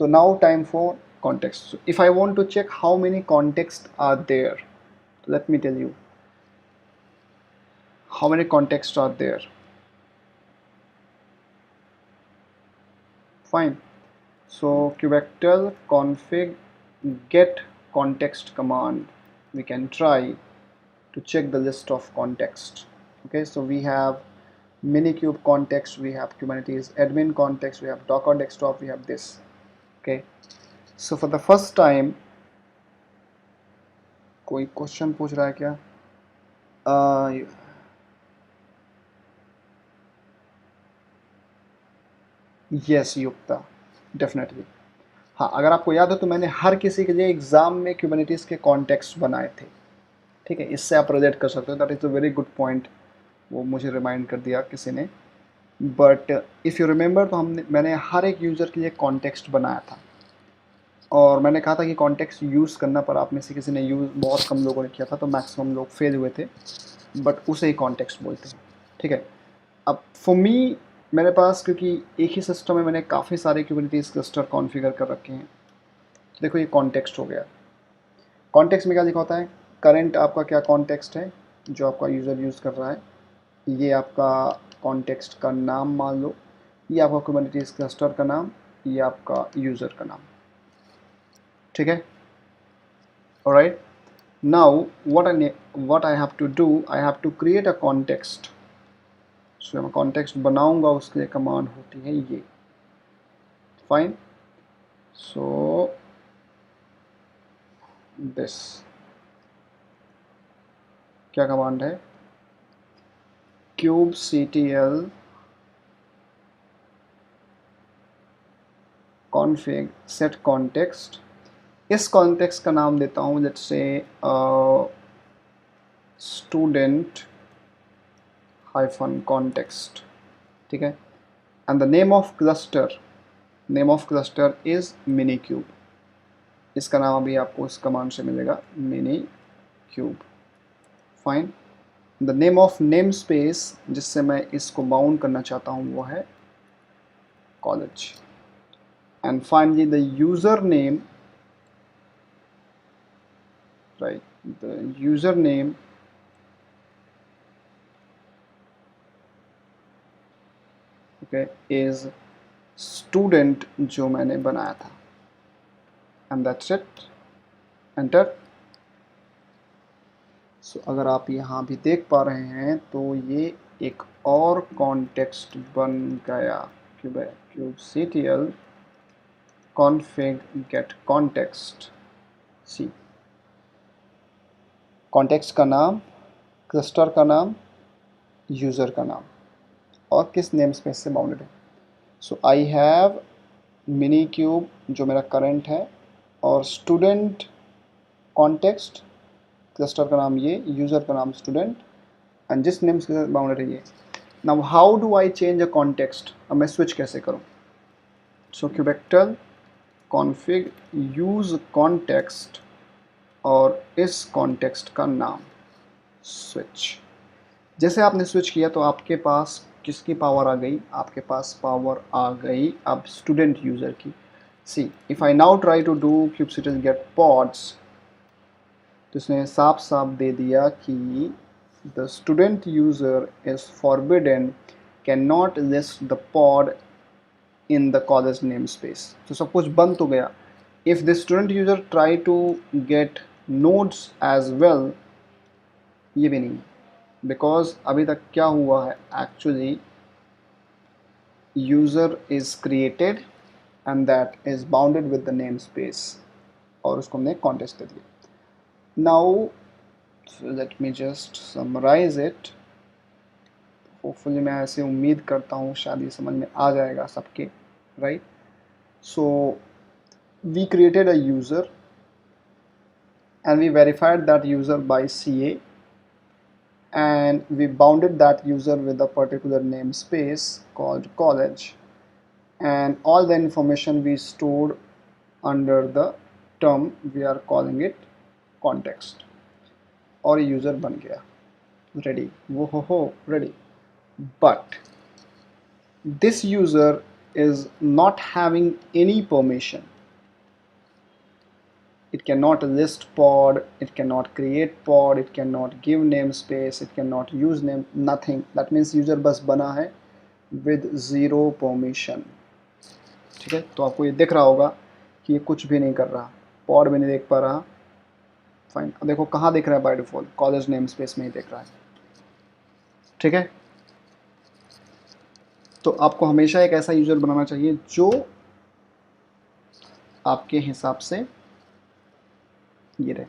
तो now time for context. So if I want to check how many contexts are there, let me tell you how many contexts are there. Fine. So kubectl config get context command, we can try to check the list of context. Okay, so we have Minikube context, we have Kubernetes admin context, we have Docker desktop, we have this. Okay, so for the first time, कोई question पूछ रहा है क्या? Yes युक्ता, definitely. हाँ, अगर आपको याद हो तो मैंने हर किसी के लिए एग्जाम में क्यूबरनेटिस के कॉन्टेक्स्ट बनाए थे। ठीक है, इससे आप रिलेट कर सकते हो। That is a very good point, वो मुझे रिमाइंड कर दिया किसी ने। बट इफ़ यू रिमेंबर तो मैंने हर एक यूज़र के लिए कॉन्टेक्स्ट बनाया था, और मैंने कहा था कि कॉन्टेक्स्ट यूज़ करना, पर आप में से किसी ने यूज़, बहुत कम लोगों ने किया था, तो मैक्सिमम लोग फेल हुए थे, बट उसे ही कॉन्टेक्स्ट बोलते हैं। ठीक है, अब फॉर मी, मेरे पास क्योंकि एक ही सिस्टम में मैंने काफ़ी सारे क्यूबरनेटिस क्लस्टर कॉन्फ़िगर कर रखे हैं, तो देखो ये कॉन्टेक्स्ट हो गया। कॉन्टेक्स्ट में क्या लिखा होता है? करंट आपका क्या कॉन्टेक्स्ट है जो आपका यूज़र यूज़ कर रहा है, ये आपका कॉन्टेक्स्ट का नाम मान लो, ये आपका कुबरनेटिस क्लस्टर का नाम, ये आपका यूज़र का नाम। ठीक है, alright. Now what I have to do, I have to create a context. सो मैं कॉन्टेक्स्ट बनाऊंगा, उसके लिए कमांड होती है ये। फाइन, सो दिस क्या कमांड है? kubectl config set context। इस कॉन्टेक्स्ट का नाम देता हूँ let's say student hyphen context. ठीक है, and the name of cluster is minikube. इसका नाम अभी आपको इस कमांड से मिलेगा, minikube. Fine, the name of name space जिससे मैं इसको बाउंड करना चाहता हूँ वो है college. And finally the user name, right, the user name okay is student जो मैंने बनाया था, and that's it, enter. So अगर आप यहाँ भी देख पा रहे हैं तो ये एक और कॉन्टेक्स्ट बन गया, kubectl config get context। सी, कॉन्टेक्स्ट का नाम, क्लस्टर का नाम, यूज़र का नाम, और किस नेम स्पेस से बाउंडेड है। सो आई हैव मिनीक्यूब जो मेरा करंट है, और स्टूडेंट कॉन्टेक्स्ट, क्लस्टर का नाम ये, यूज़र का नाम स्टूडेंट, एंड जिस नेम से बाउंडेड है ये। Now how do I change a context? अब मैं स्विच कैसे करूँ? सो kubectl config यूज कॉन्टेक्स्ट, और इस कॉन्टेक्स्ट का नाम स्विच। जैसे आपने स्विच किया तो आपके पास किसकी पावर आ गई? आपके पास पावर आ गई अब स्टूडेंट यूज़र की। See, if I now try to do kubectl get pods, तो इसने साफ साफ दे दिया कि the student user is forbidden, can not list the pod in the college name space. तो सब कुछ बंद तो गया। If the student user try to get nodes as well, ये भी नहीं, बिकॉज अभी तक क्या हुआ है actually, user is created and that is bounded with the name space, और उसको हमने कॉन्टेक्स्ट दे दिया। Now let me just summarise it. Hopefully मैं ऐसे उम्मीद करता हूँ शायद ये समझ में आ जाएगा सबके, right. So we created a user and we verified that user by CA, and we bounded that user with a particular namespace called college, and all the information we stored under the term we are calling it context, और user बन गया ready, वो हो ready. But this user is not having any permission, it cannot list pod, it cannot create pod, it cannot give namespace, it cannot use name, nothing. That means user बस बना है with zero permission. ठीक है, तो आपको ये दिख रहा होगा कि ये कुछ भी नहीं कर रहा, पॉड भी नहीं देख पा रहा. फाइन, अब देखो कहाँ दिख रहा है by default, college name space में ही दिख रहा है. ठीक है, तो आपको हमेशा एक ऐसा यूज़र बनाना चाहिए जो आपके हिसाब से ये रहे.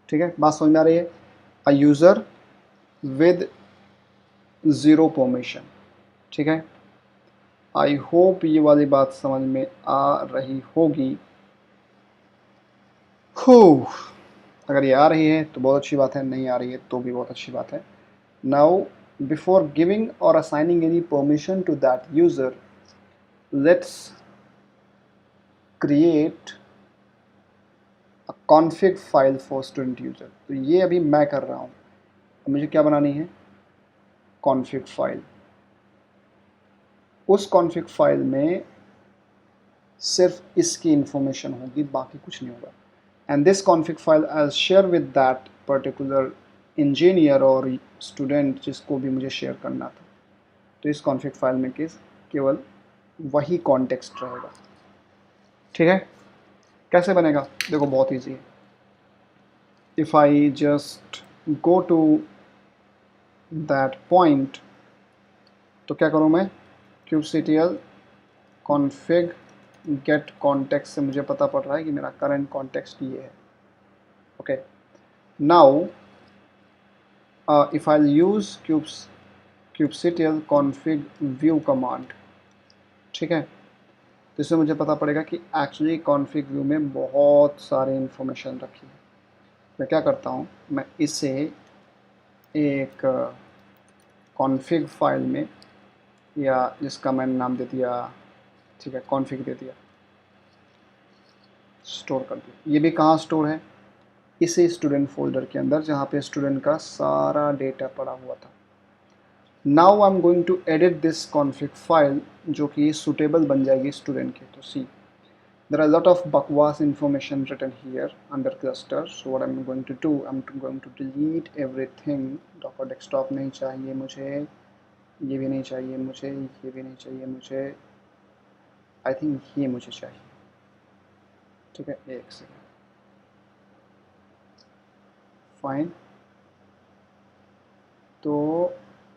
ठीक है, बात समझ में आ रही है? अ यूज़र विद ज़ीरो परमिशन. ठीक है, आई होप ये वाली बात समझ में आ रही होगी. हो, अगर ये आ रही है तो बहुत अच्छी बात है, नहीं आ रही है तो भी बहुत अच्छी बात है. नाउ बिफोर गिविंग और assigning any permission to that user, let's create a config file for student user. तो ये अभी मैं कर रहा हूँ. मुझे क्या बनानी है? Config file. उस कॉन्फ़िग फाइल में सिर्फ इसकी इंफॉर्मेशन होगी, बाकी कुछ नहीं होगा. And this config file I share with that particular engineer और स्टूडेंट जिसको भी मुझे शेयर करना था. तो इस कॉन्फ़िग फाइल में केवल वही कॉन्टेक्स्ट रहेगा. ठीक है, कैसे बनेगा? देखो बहुत ईजी है. If I just go to that point, तो क्या करूँ मैं? kubectl config get context से मुझे पता पड़ रहा है कि मेरा करंट कॉन्टेक्स्ट ये है. Okay, now if I use kubectl config view command. ठीक है, तो इससे मुझे पता पड़ेगा कि एक्चुअली कॉन्फ़िग व्यू में बहुत सारी इन्फॉर्मेशन रखी है. मैं क्या करता हूँ, मैं इसे एक कॉन्फ़िग फाइल में, या जिसका मैंने नाम दे दिया, ठीक है, कॉन्फ़िग दे दिया, स्टोर कर दिया. ये भी कहाँ स्टोर है? इसी स्टूडेंट फोल्डर के अंदर जहाँ पे स्टूडेंट का सारा डेटा पड़ा हुआ था. Now I am going to edit this config file, जो कि सूटेबल बन जाएगी स्टूडेंट के. तो सी, there are a lot of bakwas information written here under cluster. So what I'm going to do, I'm going to delete everything. docker desktop नहीं चाहिए मुझे, ये भी नहीं चाहिए मुझे, ये भी नहीं चाहिए मुझे, आई थिंक ये मुझे चाहिए. ठीक है, एक सेकेंड. फाइन, तो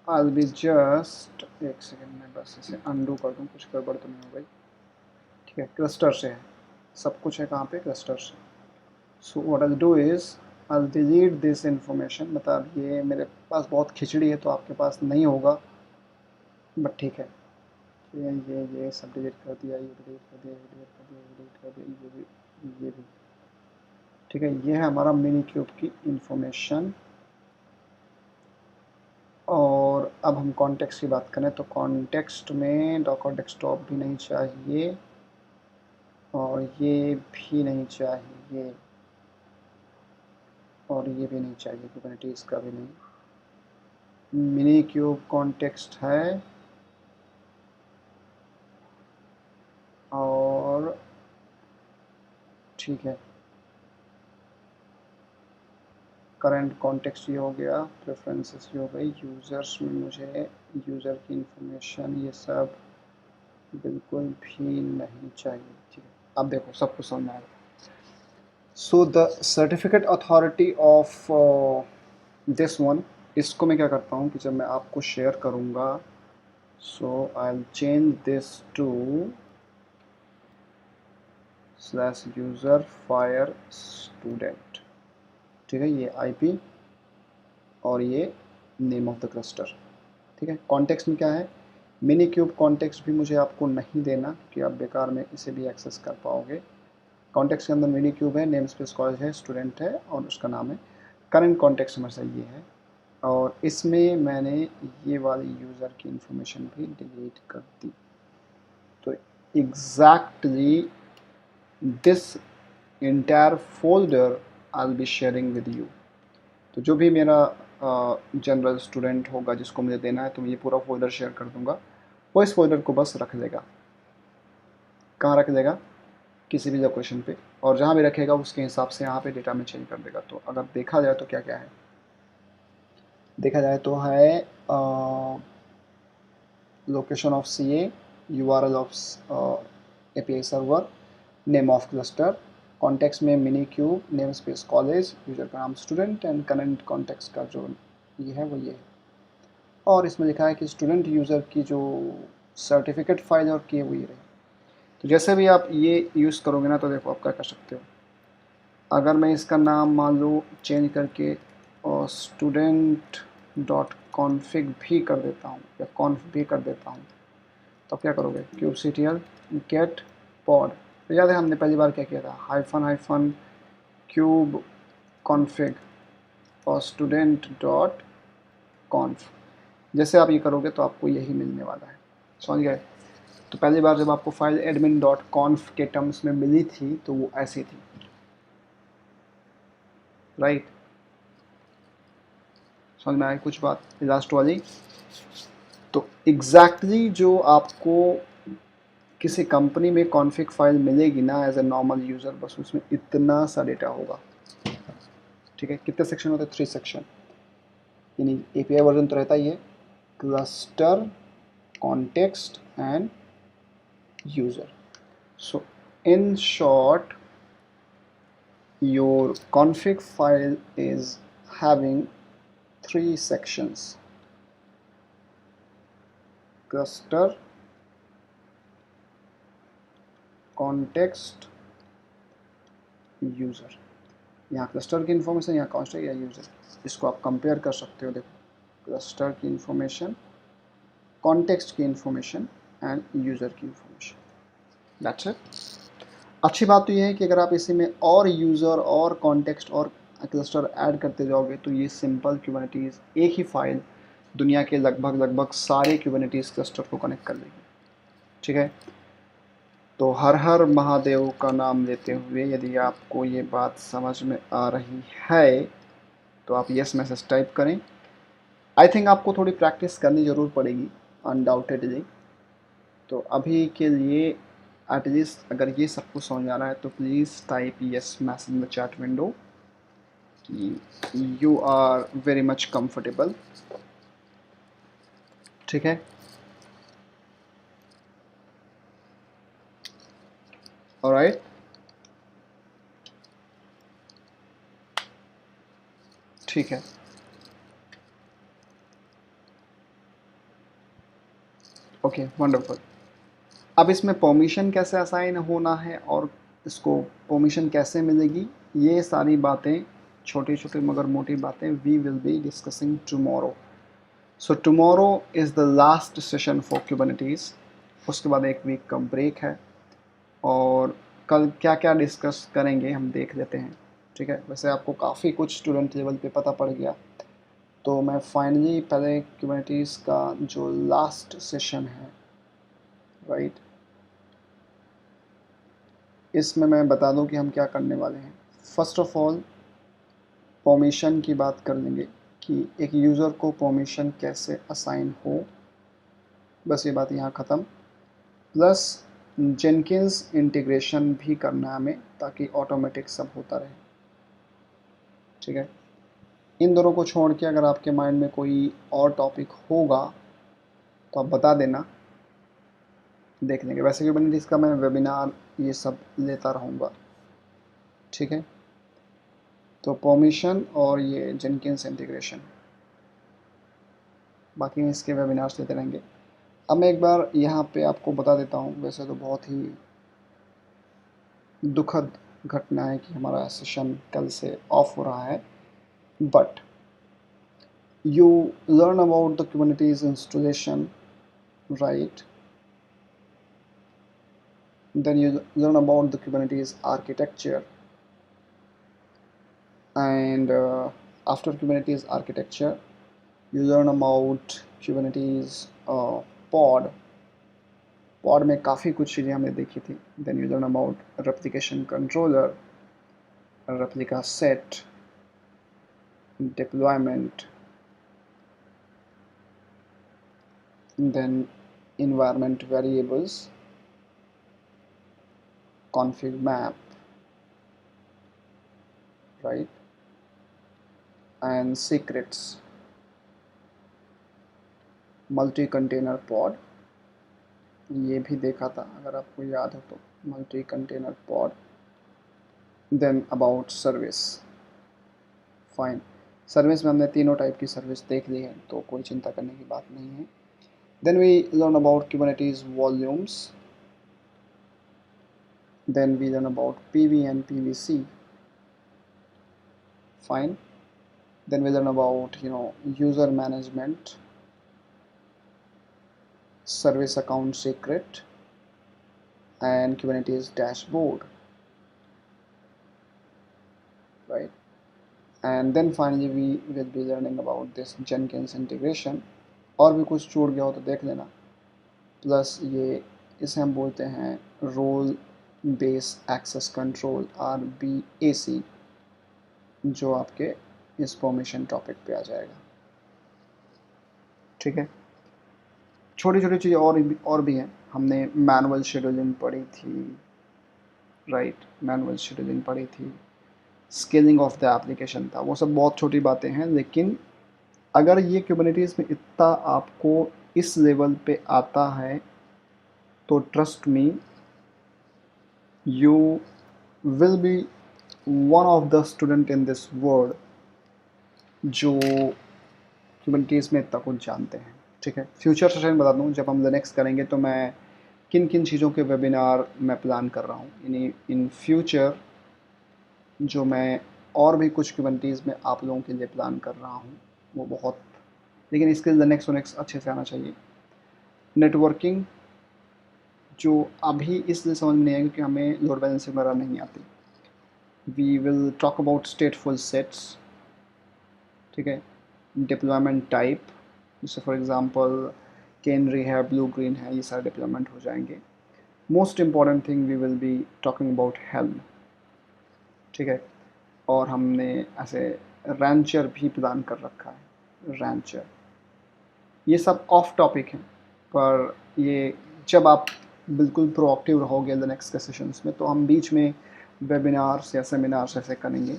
आई विल बी जस्ट एक सेकेंड में बस इसे अनडू कर दूँ, कुछ गड़बड़ तो नहीं हो गई. ठीक है, क्लस्टर से है सब कुछ, है कहाँ पे? क्लस्टर से. So what I do is I delete this information. मतलब ये मेरे पास बहुत खिचड़ी है तो आपके पास नहीं होगा, बट ठीक है. ये सब डिलीट कर दिया, ये डिलीट कर दिया, ये डिलीट कर दिया, ये डिलीट कर दिया, ये भी. ठीक है, ये है हमारा मिनी क्यूब की इंफॉर्मेशन. और अब हम कॉन्टेक्स्ट की बात करें तो कॉन्टेक्स्ट में डॉकर डेस्कटॉप भी नहीं चाहिए, और ये भी नहीं चाहिए, और ये भी नहीं चाहिए, कुबरनेटीज़ का भी नहीं. मिनी क्यूब कॉन्टेक्स्ट है, और ठीक है, करंट कॉन्टेक्स्ट ये हो गया, प्रेफरेंसेस ये हो गई, यूज़र्स में मुझे यूज़र की इंफॉर्मेशन ये सब बिल्कुल भी नहीं चाहिए. ठीक है, अब देखो सब कुछ समझ में आएगा. So the certificate authority of this one, इसको मैं क्या करता हूँ कि जब मैं आपको शेयर करूँगा, so I will change this to /user fire student. ठीक है, ये आईपी और ये नेम ऑफ द क्लस्टर. ठीक है, कॉन्टेक्स्ट में क्या है? मिनी क्यूब कॉन्टेक्स्ट भी मुझे आपको नहीं देना, क्योंकि आप बेकार में इसे भी एक्सेस कर पाओगे. कॉन्टेक्स्ट के अंदर मिनी क्यूब है, नेम स्पेस कॉलेज है, स्टूडेंट है और उसका नाम है. करंट कॉन्टेक्स्ट हमारे ये है, और इसमें मैंने ये वाली यूज़र की इंफॉर्मेशन भी डिलीट कर दी. तो exactly this entire folder I will be sharing with you. तो जो भी मेरा जनरल स्टूडेंट होगा जिसको मुझे देना है, तो मैं ये पूरा फोल्डर शेयर कर दूंगा. वो इस फोल्डर को बस रख लेगा. कहाँ रख लेगा? किसी भी लोकेशन पे, और जहाँ भी रखेगा उसके हिसाब से यहाँ पे डेटा में चेंज कर देगा। तो अगर देखा जाए तो क्या क्या है, देखा जाए तो है location of CA, URL of API server, name of cluster, context में minikube, namespace college, यूजर का नाम स्टूडेंट एंड करंट कॉन्टेक्स्ट का जो ये है वो ये है। और इसमें लिखा है कि स्टूडेंट यूज़र की जो सर्टिफिकेट फाइल और की है वो ये रहे। तो जैसे भी आप ये यूज़ करोगे ना, तो देखो आप क्या कर सकते हो। अगर मैं इसका नाम मान लो चेंज करके और स्टूडेंट डॉट कॉन्फ़िग भी कर देता हूँ या कॉन्फ भी कर देता हूँ, तो क्या करोगे, kubectl गेट पॉड। तो याद है हमने पहली बार क्या किया था, हाइफन हाइफन क्यूब कॉन्फ़िग और स्टूडेंट डॉट कॉन्फ। जैसे आप ये करोगे तो आपको यही मिलने वाला है, समझ गए। तो पहली बार जब आपको फाइल एडमिन डॉट कॉन्फ के टर्म्स में मिली थी तो वो ऐसी थी, राइट। समझ में आई कुछ बात लास्ट वाली। तो एग्जैक्टली जो आपको किसी कंपनी में कॉन्फ़िग फाइल मिलेगी ना एज ए नॉर्मल यूज़र, बस उसमें इतना सा डेटा होगा, ठीक है। कितने सेक्शन होते हैं, 3 सेक्शन। यानी API वर्जन तो रहता ही है, cluster, context end user. So in short your config file is having 3 sections: cluster, context, user. यहाँ क्लस्टर की इन्फॉर्मेशन, यहाँ कॉन्टेक्स्ट या यूज़र, इसको आप कंपेयर कर सकते हो। देखो क्लस्टर की इन्फॉर्मेशन, कॉन्टेक्स्ट की इन्फॉर्मेशन एंड यूज़र की इन्फॉर्मेशन, दैट्स इट। अच्छी बात तो ये है कि अगर आप इसी में और यूज़र और कॉन्टेक्स्ट और क्लस्टर ऐड करते जाओगे तो ये सिंपल क्यूबरनेटीज़ एक ही फाइल दुनिया के लगभग सारे क्यूबरनेटीज़ क्लस्टर को कनेक्ट कर लेगी, ठीक है। तो हर हर महादेव का नाम लेते हुए यदि आपको ये बात समझ में आ रही है तो आप यस मैसेज टाइप करें। आई थिंक आपको थोड़ी प्रैक्टिस करनी ज़रूर पड़ेगी अनडाउटेडली। तो अभी के लिए एटलीस्ट अगर ये सब कुछ समझ आ रहा है तो please type yes message in the chat window कि you are very much comfortable, ठीक है। ऑलराइट, ठीक है। Okay wonderful. अब इसमें परमिशन कैसे असाइन होना है और इसको परमिशन कैसे मिलेगी, ये सारी बातें छोटी छोटी मगर मोटी बातें we will be discussing tomorrow. So tomorrow is the last session for Kubernetes. उसके बाद एक वीक का ब्रेक है और कल क्या क्या डिस्कस करेंगे हम देख लेते हैं, ठीक है। वैसे आपको काफ़ी कुछ स्टूडेंट लेवल पे पता पड़ गया। तो मैं फाइनली पहले क्यूबरनेटीज़ का जो लास्ट सेशन है, राइट, इसमें मैं बता दूं कि हम क्या करने वाले हैं। फर्स्ट ऑफ ऑल परमिशन की बात कर लेंगे कि एक यूज़र को परमिशन कैसे असाइन हो, बस ये बात यहाँ ख़त्म। प्लस जेनकिंस इंटीग्रेशन भी करना है हमें ताकि ऑटोमेटिक सब होता रहे, ठीक है। इन दोनों को छोड़ के अगर आपके माइंड में कोई और टॉपिक होगा तो आप बता देना, देख लेंगे। वैसे क्यूबरनेटीज़ का मैं वेबिनार ये सब लेता रहूँगा, ठीक है। तो परमिशन और ये जेनकिंस इंटीग्रेशन, बाकी इसके वेबिनार्स लेते रहेंगे। अब मैं एक बार यहाँ पे आपको बता देता हूँ, वैसे तो बहुत ही दुखद घटना है कि हमारा सेशन कल से ऑफ हो रहा है, but you learn about the Kubernetes installation, right, then you learn about the Kubernetes architecture, and after Kubernetes architecture you learn about Kubernetes pod में काफ़ी कुछ चीज़ें हमने देखी थी। then you learn about replication controller, replica set, deployment, then environment variables, config map, right, and secrets, multi container pod, ये भी देखा था अगर आपको याद हो तो, multi container pod, then about service. Fine, service में हमने तीनों टाइप की सर्विस देख ली है, तो कोई चिंता करने की बात नहीं है। Then we learn about Kubernetes volumes, then we learn about PV and PVC. Fine, then we learn about user management, service account secret, and Kubernetes dashboard, right? And then finally we will be learning about this Jenkins integration, और भी कुछ छूट गया हो तो देख लेना। Plus ये इसे हम बोलते हैं role base access control, RBAC, जो आपके इस परमिशन टॉपिक पे आ जाएगा। ठीक है, छोटी छोटी चीज़ें और भी हैं। हमने मैनुअल शेड्यूलिंग पढ़ी थी, राइट, मैनुअल शेड्यूलिंग पढ़ी थी, स्केलिंग ऑफ द एप्लीकेशन था, वो सब बहुत छोटी बातें हैं। लेकिन अगर ये Kubernetes में इतना आपको इस लेवल पे आता है तो trust me, you will be one of the student in this world जो Kubernetes में इतना कुछ जानते हैं। ठीक है, फ्यूचर सेशन बता दूँ, जब हम लिनक्स करेंगे तो मैं किन किन चीज़ों के वेबिनार मैं प्लान कर रहा हूँ इन फ्यूचर, जो मैं और भी कुछ Kubernetes में आप लोगों के लिए प्लान कर रहा हूँ वो बहुत, लेकिन इसके लिनक्स अच्छे से आना चाहिए। नेटवर्किंग जो अभी इसलिए समझ में नहीं आएगी कि हमें लोड बैलेंसिंग वगैरह नहीं आती। We will talk about stateful sets, ठीक है, डिप्लॉयमेंट टाइप, जैसे फॉर एग्जांपल कैनरी है, ब्लू ग्रीन है, ये सारे डिप्लॉयमेंट हो जाएंगे। Most important thing we will be talking about helm, ठीक है, और हमने ऐसे रैंचर भी प्लान कर रखा है, रैंचर। ये सब ऑफ टॉपिक हैं, पर ये जब आप बिल्कुल प्रोएक्टिव रहोगे लिनक्स के सेशंस में, तो हम बीच में वेबिनार्स या सेमिनार्स ऐसे करेंगे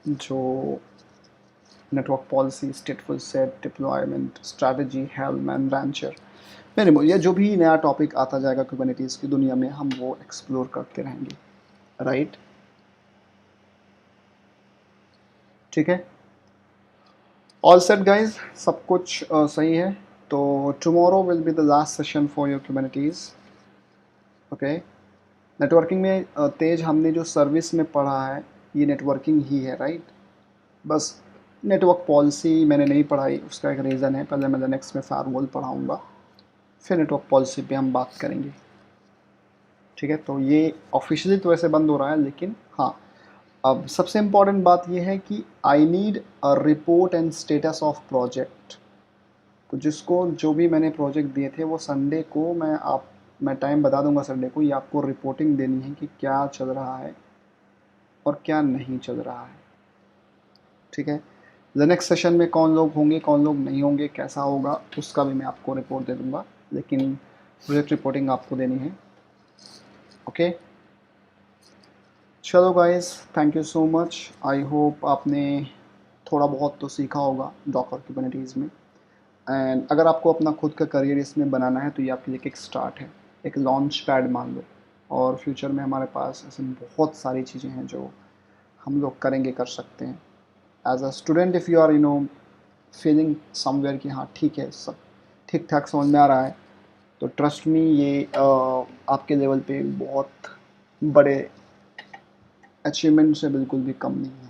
जो network policy, stateful set, deployment strategy, helm and Rancher, मैंने ये जो भी नया टॉपिक आता जाएगा Kubernetes की दुनिया में, हम वो एक्सप्लोर करते रहेंगे, राइट? ठीक है, ऑल सेट गाइज, सब कुछ सही है। तो tomorrow will be the last session for your Kubernetes, okay. Networking में तेज हमने जो सर्विस में पढ़ा है ये नेटवर्किंग ही है, राइट? बस नेटवर्क पॉलिसी मैंने नहीं पढ़ाई, उसका एक रीज़न है, पहले मैं लिनक्स में फायरवॉल पढ़ाऊँगा, फिर नेटवर्क पॉलिसी पे हम बात करेंगे। ठीक है, तो ये ऑफिशियली तो ऐसे बंद हो रहा है, लेकिन हाँ, अब सबसे इम्पॉर्टेंट बात ये है कि I need a report and status of project. तो जिसको जो भी मैंने प्रोजेक्ट दिए थे वो संडे को मैं टाइम बता दूंगा संडे को, ये आपको रिपोर्टिंग देनी है कि क्या चल रहा है और क्या नहीं चल रहा है। ठीक है, लिनक्स सेशन में कौन लोग होंगे, कौन लोग नहीं होंगे, कैसा होगा, उसका भी मैं आपको रिपोर्ट दे दूंगा, लेकिन प्रोजेक्ट रिपोर्टिंग आपको देनी है, ओके। चलो guys, thank you so much. I hope आपने थोड़ा बहुत तो सीखा होगा डॉकर Kubernetes में। एंड अगर आपको अपना खुद का करियर इसमें बनाना है तो ये आपके लिए एक स्टार्ट है, एक लॉन्च पैड मान लो। और फ्यूचर में हमारे पास ऐसे बहुत सारी चीज़ें हैं जो हम लोग करेंगे, कर सकते हैं। As a student if you are feeling somewhere कि हाँ ठीक है, सब ठीक ठाक समझ में आ रहा है, तो ट्रस्ट मी, ये आपके लेवल पे बहुत बड़े अचीवमेंट से बिल्कुल भी कम नहीं है।